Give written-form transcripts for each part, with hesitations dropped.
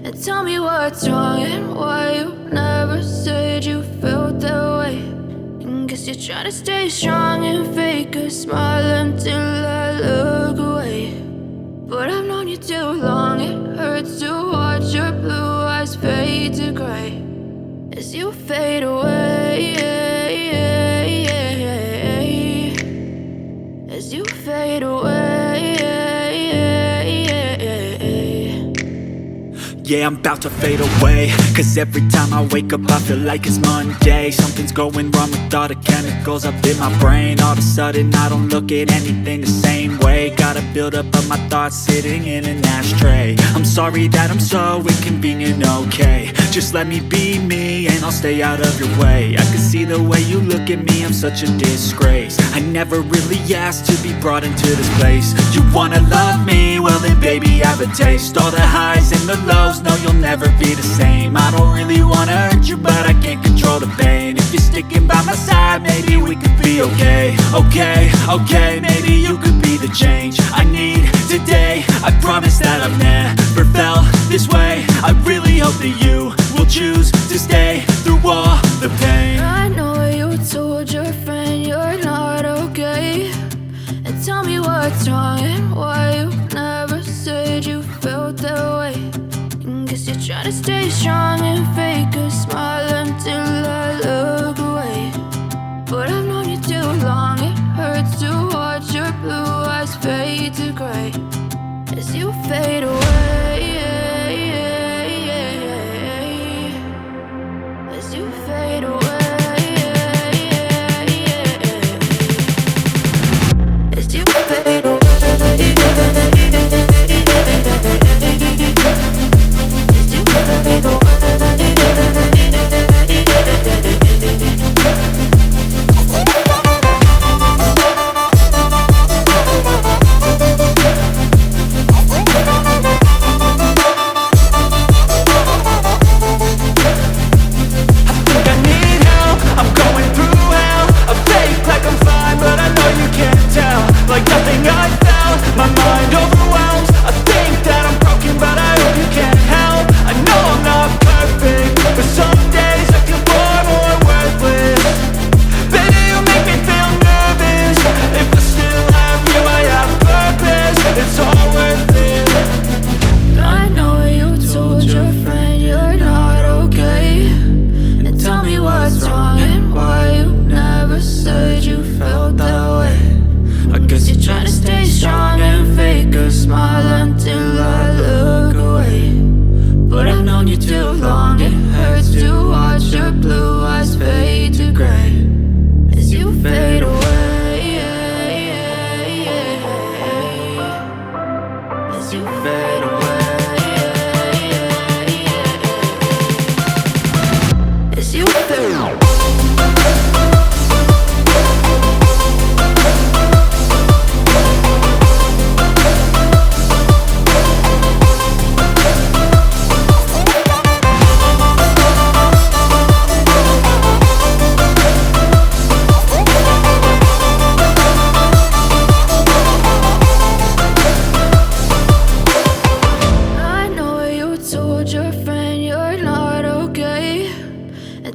And tell me what's wrong and why you never said you felt that way. And guess you're trying to stay strong and fake a smile until I look away. But I've known you too long, it hurts to watch your blue eyes fade to gray as you fade away, as you fade away. Yeah, I'm about to fade away, cause every time I wake up I feel like it's Monday. Something's going wrong with all the chemicals up in my brain. All of a sudden I don't look at anything the same way. Got a buildup of my thoughts sitting in an ashtray. I'm sorry that I'm so inconvenient, okay. Just let me be me and I'll stay out of your way. I can see the way you look at me, I'm such a disgrace. I never really asked to be brought into this place. You wanna love me? Well then baby have a taste. All the highs and the lows, no, you'll never be the same. I don't really wanna hurt you, but I can't control the pain. If you're sticking by my side, maybe we could be okay. Okay, maybe you could be the change I need today. I promise that I've never felt this way. I really hope that you will choose to stay through all the pain. I know you told your friend you're not okay. And tell me what's wrong and why you never said you felt that way. Guess you're trying to stay strong and fake a smile until I look away. But I've known you too long, it hurts to watch your blue eyes fade to gray as you fade away, as you fade away, as you fade away.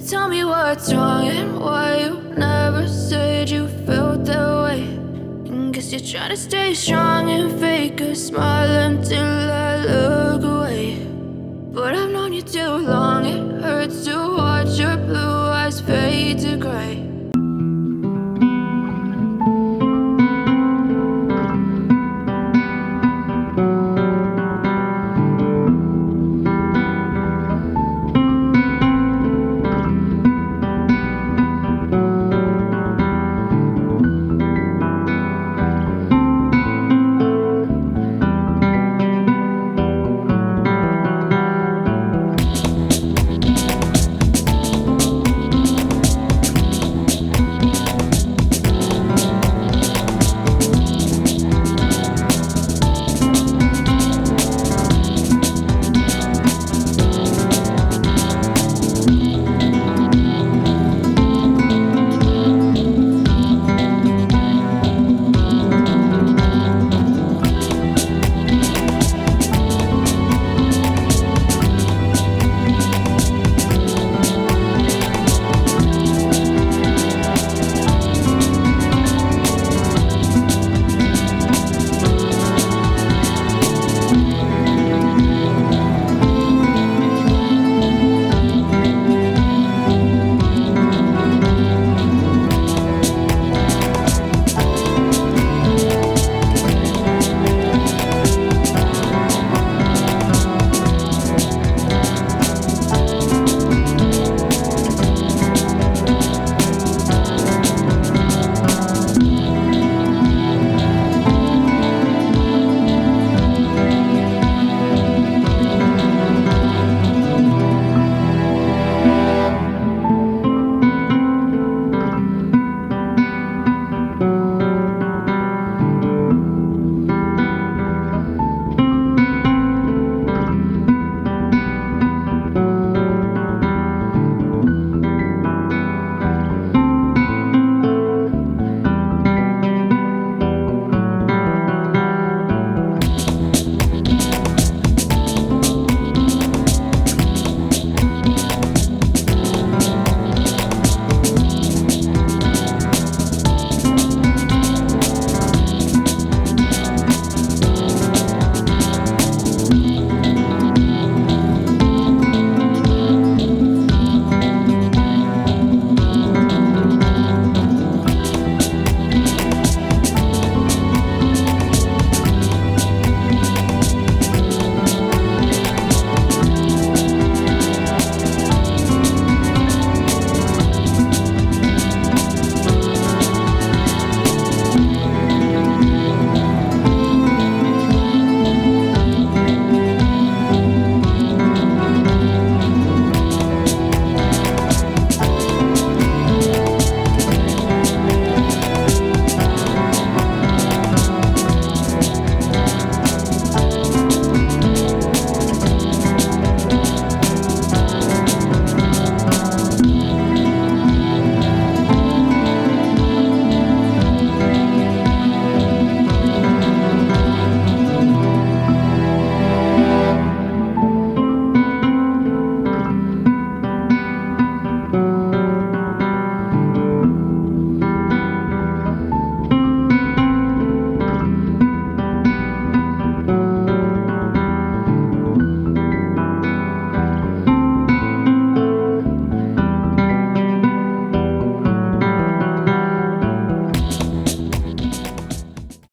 Tell me what's wrong and why you never said you felt that way. And guess you're trying to stay strong and fake a smile until I look away.